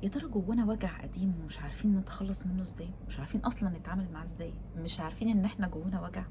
يا ترى جوانا وجع قديم ومش عارفين نتخلص منه ازاي، مش عارفين اصلا نتعامل معاه ازاي، مش عارفين ان احنا جوانا وجع.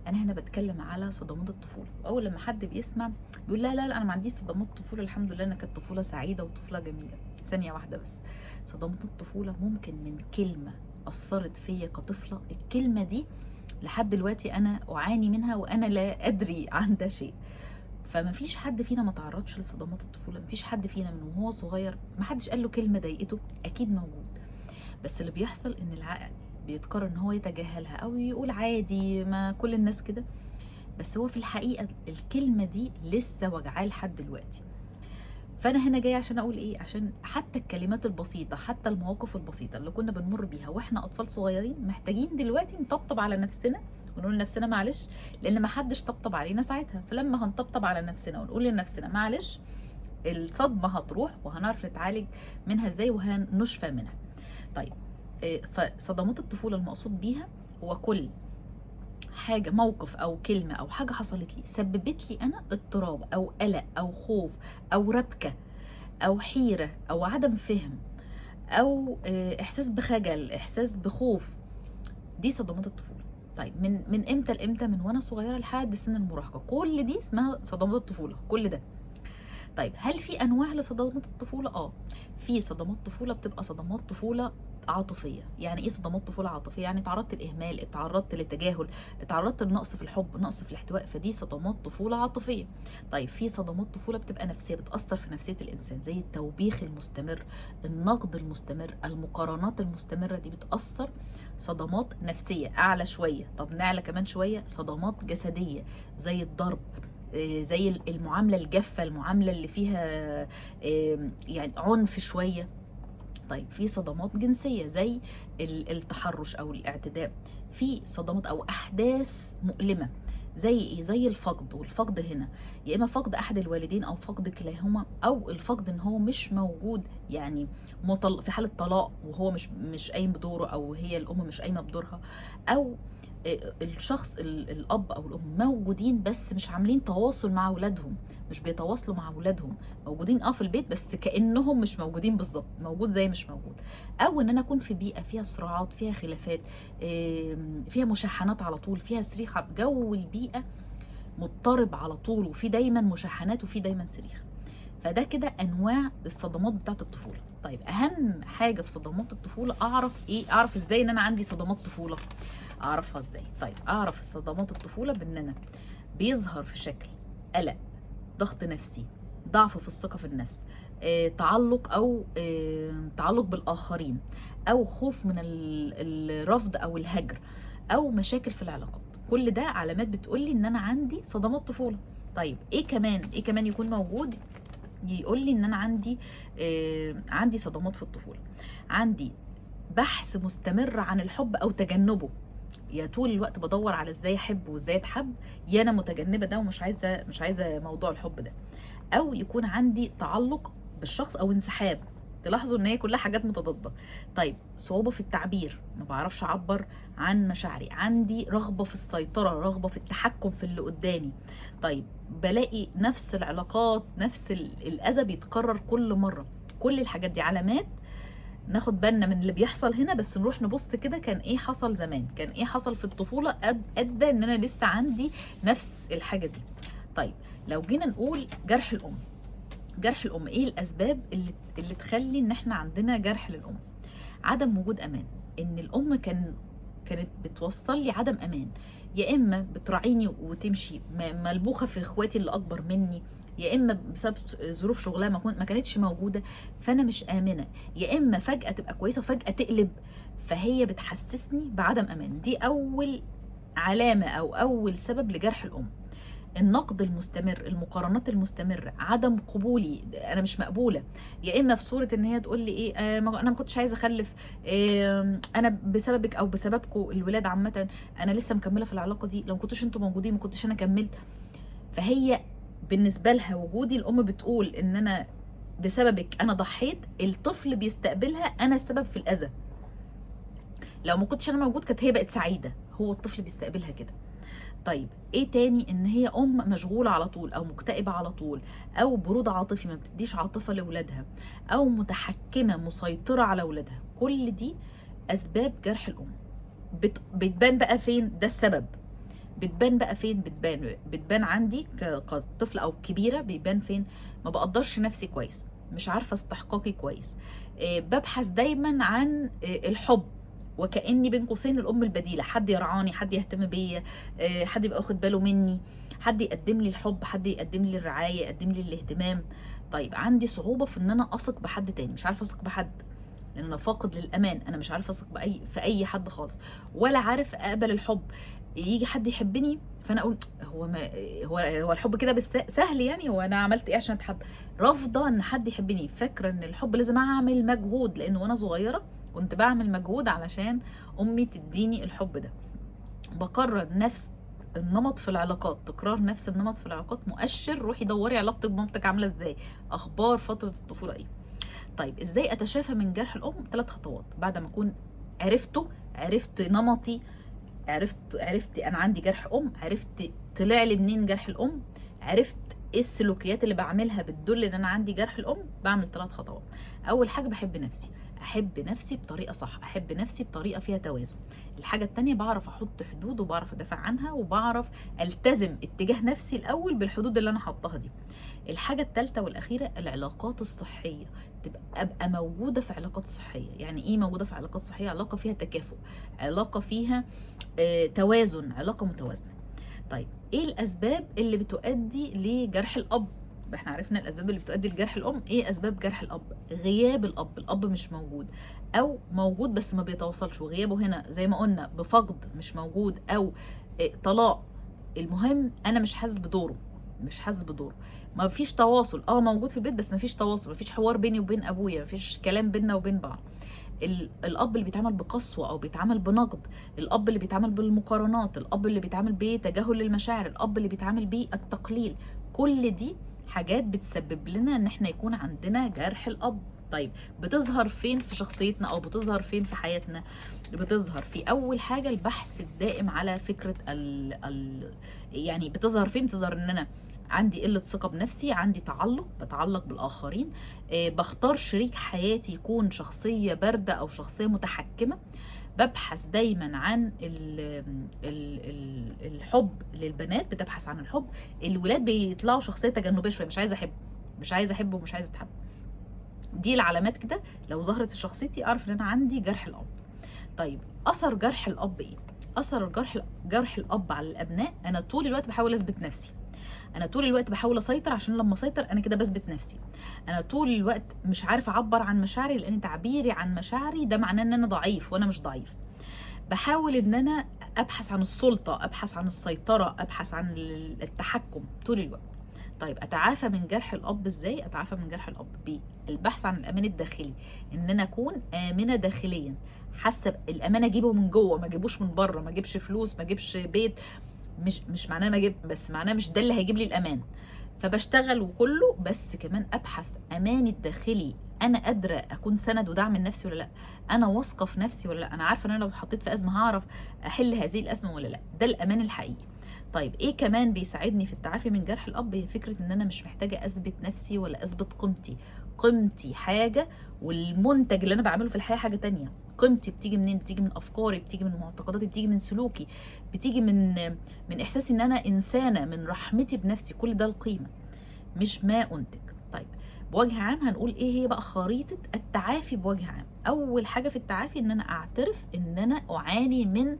انا هنا بتكلم على صدمات الطفوله. اول لما حد بيسمع بيقول لا لا لا انا ما عنديش صدمات طفوله، الحمد لله انا كانت طفوله سعيده وطفوله جميله. ثانيه واحده بس. صدمات الطفوله ممكن من كلمه اثرت فيا كطفله، الكلمه دي لحد دلوقتي انا اعاني منها وانا لا ادري عن ده شيء. فما فيش حد فينا ما تعرضش لصدمات الطفوله، ما فيش حد فينا من وهو صغير ما حدش قال له كلمه ضايقته، اكيد موجود. بس اللي بيحصل ان العقل بيتقرر ان هو يتجاهلها او يقول عادي ما كل الناس كده. بس هو في الحقيقه الكلمه دي لسه وجعاه لحد دلوقتي. فانا هنا جايه عشان اقول ايه، عشان حتى الكلمات البسيطه، حتى المواقف البسيطه اللي كنا بنمر بيها واحنا اطفال صغيرين، محتاجين دلوقتي نطبطب على نفسنا ونقول لنفسنا معلش، لان ما حدش طبطب علينا ساعتها. فلما هنطبطب على نفسنا ونقول لنفسنا معلش، الصدمه هتروح وهنعرف نتعالج منها ازاي وهنشفى منها. طيب، فصدمات الطفوله المقصود بيها هو كل حاجه، موقف او كلمه او حاجه حصلت لي سببت لي انا اضطراب او قلق او خوف او ربكه او حيره او عدم فهم او احساس بخجل، احساس بخوف. دي صدمات الطفوله. طيب، من امتى لامتى؟ من وانا صغيره لحد سن المراهقه، كل دي اسمها صدمات الطفوله، كل ده. طيب، هل في انواع لصدمات الطفوله؟ في صدمات طفوله بتبقى صدمات طفوله عاطفيه. يعني ايه صدمات طفوله عاطفيه؟ يعني تعرضت لاهمال، اتعرضت للتجاهل، اتعرضت لنقص في الحب، نقص في الاحتواء، فدي صدمات طفوله عاطفيه. طيب، في صدمات طفوله بتبقى نفسيه، بتاثر في نفسيه الانسان، زي التوبيخ المستمر، النقد المستمر، المقارنات المستمره، دي بتاثر. صدمات نفسيه اعلى شويه، طب نعلى كمان شويه، صدمات جسديه زي الضرب، زي المعامله الجافه، المعامله اللي فيها يعني عنف شويه. طيب، في صدمات جنسيه زي التحرش او الاعتداء. في صدمات او احداث مؤلمه زي ايه؟ زي الفقد. والفقد هنا يا اما فقد احد الوالدين او فقد كلاهما، او الفقد ان هو مش موجود، يعني في حاله طلاق وهو مش قايم بدوره، او هي الام مش قايمه بدورها، او الشخص الاب او الام موجودين بس مش عاملين تواصل مع اولادهم، مش بيتواصلوا مع اولادهم، موجودين في البيت بس كانهم مش موجودين بالظبط، موجود زي مش موجود. او ان انا اكون في بيئه فيها صراعات، فيها خلافات، فيها مشاحنات على طول، فيها صريخ، جو البيئه مضطرب على طول، وفي دايما مشاحنات وفي دايما صريخ. فده كده انواع الصدمات بتاعت الطفوله. طيب، اهم حاجه في صدمات الطفوله اعرف ايه؟ اعرف ازاي ان انا عندي صدمات طفوله؟ اعرفها ازاي؟ طيب، اعرف صدمات الطفوله بان انا بيظهر في شكل قلق، ضغط نفسي، ضعف في الثقه في النفس، تعلق او تعلق بالاخرين، او خوف من الرفض او الهجر، او مشاكل في العلاقات. كل ده علامات بتقولي ان انا عندي صدمات طفوله. طيب، ايه كمان؟ ايه كمان يكون موجود يقول لي ان انا عندي صدمات في الطفوله؟ عندي بحث مستمر عن الحب او تجنبه، يا طول الوقت بدور على ازاي احب وازاي اتحب، يا انا متجنبه ده ومش عايزه مش عايزه موضوع الحب ده. او يكون عندي تعلق بالشخص او انسحاب. تلاحظوا ان هي كلها حاجات متضاده. طيب، صعوبه في التعبير، ما بعرفش اعبر عن مشاعري، عندي رغبه في السيطره، رغبه في التحكم في اللي قدامي. طيب، بلاقي نفس العلاقات، نفس الاذى بيتكرر كل مره. كل الحاجات دي علامات ناخد بالنا من اللي بيحصل هنا، بس نروح نبص كده كان ايه حصل زمان، كان ايه حصل في الطفوله ادى ان انا لسه عندي نفس الحاجه دي. طيب، لو جينا نقول جرح الام. جرح الام، ايه الاسباب اللي تخلي ان احنا عندنا جرح للام؟ عدم وجود امان. ان الام كانت بتوصل لي عدم امان، يا اما بتراعيني وتمشي ملبوخه في اخواتي اللي اكبر مني، يا اما بسبب ظروف شغلها ما كانتش موجوده فانا مش امنه، يا اما فجاه تبقى كويسه وفجاه تقلب، فهي بتحسسني بعدم امان. دي اول علامه او اول سبب لجرح الام. النقد المستمر، المقارنات المستمره، عدم قبولي، انا مش مقبوله، يا اما في صوره ان هي تقول لي ايه، انا ما كنتش عايزه اخلف، انا بسببك او بسببكم الولاد عامه انا لسه مكمله في العلاقه دي، لو ما كنتوش انتوا موجودين ما كنتش انا كملت. فهي بالنسبه لها وجودي، الام بتقول ان انا بسببك انا ضحيت، الطفل بيستقبلها انا السبب في الاذى. لو ما كنتش انا موجود كانت هي بقت سعيده، هو الطفل بيستقبلها كده. طيب ايه تاني؟ ان هي مشغوله على طول، او مكتئبه على طول، او برود عاطفي ما بتديش عاطفه لاولادها، او متحكمه مسيطره على اولادها. كل دي اسباب جرح الام. بتبان بقى فين؟ ده السبب. بتبان بقى فين؟ بتبان عندي كطفل او كبيره. بيبان فين؟ ما بقدرش نفسي كويس، مش عارفه استحقاقي كويس، ببحث دايما عن الحب، وكاني بين قوسين الام البديله، حد يرعاني، حد يهتم بيا، حد يبقى واخد باله مني، حد يقدم لي الحب، حد يقدم لي الرعايه، يقدم لي الاهتمام. طيب عندي صعوبه في ان انا اثق بحد تاني، مش عارفه اثق بحد، لان انا فاقد للامان. انا مش عارفه اثق في اي حد خالص، ولا عارف اقبل الحب. يجي حد يحبني فانا اقول هو ما هو الحب كده بس سهل يعني؟ هو انا عملت ايه عشان اتحب؟ رافضه ان حد يحبني، فاكره ان الحب لازم اعمل مجهود، لان وانا صغيره كنت بعمل مجهود علشان امي تديني الحب ده. بكرر نفس النمط في العلاقات، تكرار نفس النمط في العلاقات مؤشر روحي دوري علاقتك بمامتك عامله ازاي، اخبار فتره الطفوله ايه. طيب ازاي اتشافى من جرح الام؟ 3 خطوات بعد ما اكون عرفت نمطي، عرفت انا عندي جرح ام، عرفت طلع لي منين جرح الام، عرفت ايه السلوكيات اللي بعملها بتدل ان انا عندي جرح الام. بعمل 3 خطوات. اول حاجه بحب نفسي، احب نفسي بطريقه صح، احب نفسي بطريقه فيها توازن. الحاجه التانية بعرف احط حدود، وبعرف ادافع عنها، وبعرف التزم اتجاه نفسي الاول بالحدود اللي انا حاطاها دي. الحاجه الثالثه والاخيره العلاقات الصحيه، ابقى موجوده في علاقات صحيه. يعني ايه موجوده في علاقات صحيه؟ علاقه فيها تكافؤ، علاقه فيها توازن، علاقه متوازنه. طيب ايه الاسباب اللي بتؤدي لجرح الاب؟ احنا عرفنا الاسباب اللي بتؤدي لجرح الام. ايه اسباب جرح الاب؟ غياب الاب مش موجود، او موجود بس ما بيتواصلش، وغيابه هنا زي ما قلنا بفقد، مش موجود، او طلاق. المهم انا مش حاسس بدوره، ما فيش تواصل. موجود في البيت بس ما فيش تواصل، ما فيش حوار بيني وبين ابويا، ما فيش كلام بيننا وبين بعض. الاب اللي بيتعامل بقسوه او بيتعامل بنقد، الاب اللي بيتعامل بالمقارنات، الاب اللي بيتعامل بتجاهل للمشاعر، الاب اللي بيتعامل بالتقليل. كل دي حاجات بتسبب لنا ان احنا يكون عندنا جرح الاب. طيب بتظهر فين في شخصيتنا او بتظهر فين في حياتنا؟ بتظهر في اول حاجه البحث الدائم على فكره يعني بتظهر فين؟ بتظهر ان انا عندي قلة ثقة بنفسي، عندي بتعلق بالآخرين، بختار شريك حياتي يكون شخصية باردة أو شخصية متحكمة، ببحث دايما عن الحب للبنات، بتبحث عن الحب. الولاد بيطلعوا شخصية تجنبية شوية، مش عايزة أحب ومش عايزة أتحب. دي العلامات كده لو ظهرت في شخصيتي أعرف إن أنا عندي جرح الأب. طيب أثر جرح الأب إيه؟ أثر جرح الأب على الأبناء. أنا طول الوقت بحاول أثبت نفسي، انا طول الوقت بحاول اسيطر، عشان لما اسيطر انا كده بثبت نفسي. انا طول الوقت مش عارفه اعبر عن مشاعري، لان تعبيري عن مشاعري ده معناه ان انا ضعيف، وانا مش ضعيف. بحاول ان انا ابحث عن السلطه، ابحث عن السيطره، ابحث عن التحكم طول الوقت. طيب اتعافى من جرح الاب ازاي؟ اتعافى من جرح الاب بالبحث عن الامان الداخلي، ان انا اكون امنه داخليا، حاسه الامان اجيبه من جوه، ما اجيبوش من بره، ما اجيبش فلوس، ما اجيبش بيت. مش معناه ما اجيب، بس معناه مش ده اللي هيجيب لي الامان. فبشتغل وكله، بس كمان ابحث اماني الداخلي، انا قادره اكون سند ودعم لنفسي ولا لا، انا واثقه في نفسي ولا لا، انا عارفه ان انا لو اتحطيت في ازمه هعرف احل هذه الازمه ولا لا. ده الامان الحقيقي. طيب ايه كمان بيساعدني في التعافي من جرح الاب؟ هي فكره ان انا مش محتاجه اثبت نفسي ولا اثبت قيمتي حاجه، والمنتج اللي انا بعمله في الحياه حاجه تانية. قيمتي بتيجي منين؟ بتيجي من افكاري، بتيجي من معتقداتي، بتيجي من سلوكي، بتيجي من احساسي ان انا انسانه، من رحمتي بنفسي. كل ده القيمه، مش ما انتج. طيب بوجه عام هنقول ايه هي بقى خريطه التعافي بوجه عام. اول حاجه في التعافي ان انا اعترف ان انا اعاني من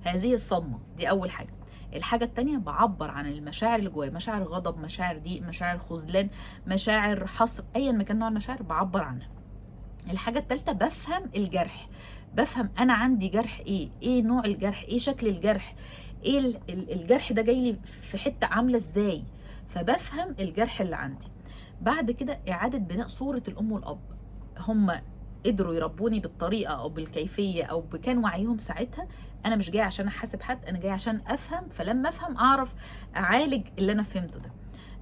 هذه الصدمه، دي اول حاجه. الحاجة التانية بعبر عن المشاعر اللي جوايا، مشاعر غضب، مشاعر ضيق، مشاعر خذلان، مشاعر حصر، ايا ما كان نوع المشاعر بعبر عنها. الحاجة التالتة بفهم الجرح، بفهم انا عندي جرح ايه نوع الجرح، ايه شكل الجرح، ايه الجرح ده جاي لي في حتة عاملة ازاي، فبفهم الجرح اللي عندي. بعد كده اعادة بناء صورة الام والاب. هم قدروا يربوني بالطريقة او بالكيفية او بكان وعيهم ساعتها. انا مش جاي عشان احاسب حد، انا جاي عشان افهم، فلما افهم اعرف اعالج اللي انا فهمته ده.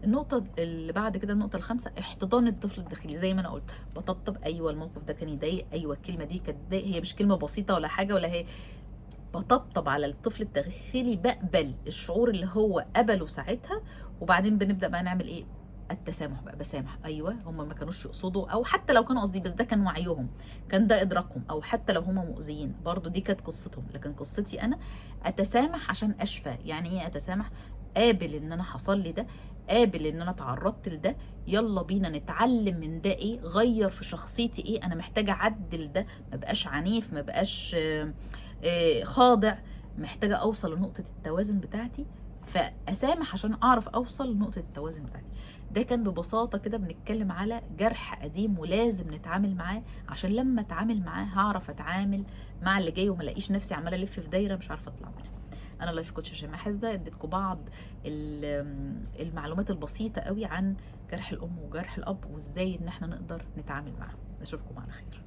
النقطة اللي بعد كده، النقطة الخامسة، احتضان الطفل الداخلي. زي ما انا قلت بطبطب، ايوه الموقف ده كان يضايق، ايوه الكلمة دي كانت تضايق، هي مش كلمة بسيطة ولا حاجة، ولا هي باطبطب على الطفل الداخلي، باقبل الشعور اللي هو قبله ساعتها، وبعدين بنبدأ بقى نعمل إيه، التسامح بقى، باسامح، أيوه هم ما كانوش يقصدوا، أو حتى لو كانوا قاصدين بس ده كان وعيهم، كان ده إدراكهم، أو حتى لو هم مؤذيين برضه دي كانت قصتهم، لكن قصتي أنا أتسامح عشان أشفى. يعني إيه أتسامح؟ قابل إن أنا حصل لي ده، قابل إن أنا اتعرضت لده، يلا بينا نتعلم من ده إيه، غير في شخصيتي إيه، أنا محتاجة أعدل ده، ما بقاش عنيف، ما بقاش خاضع، محتاجة أوصل لنقطة التوازن بتاعتي، فأسامح عشان أعرف أوصل لنقطة التوازن بتاعتي. ده كان ببساطة كده بنتكلم على جرح قديم ولازم نتعامل معاه، عشان لما أتعامل معاه هعرف أتعامل مع اللي جاي، وما الاقيش نفسي عمالة ألف في دايرة مش عارفة أطلع منها. أنا لايف كوتش شيماء حسدة، اديتكم بعض المعلومات البسيطة قوي عن جرح الأم وجرح الأب، وإزاي إن احنا نقدر نتعامل معاه. أشوفكم على خير.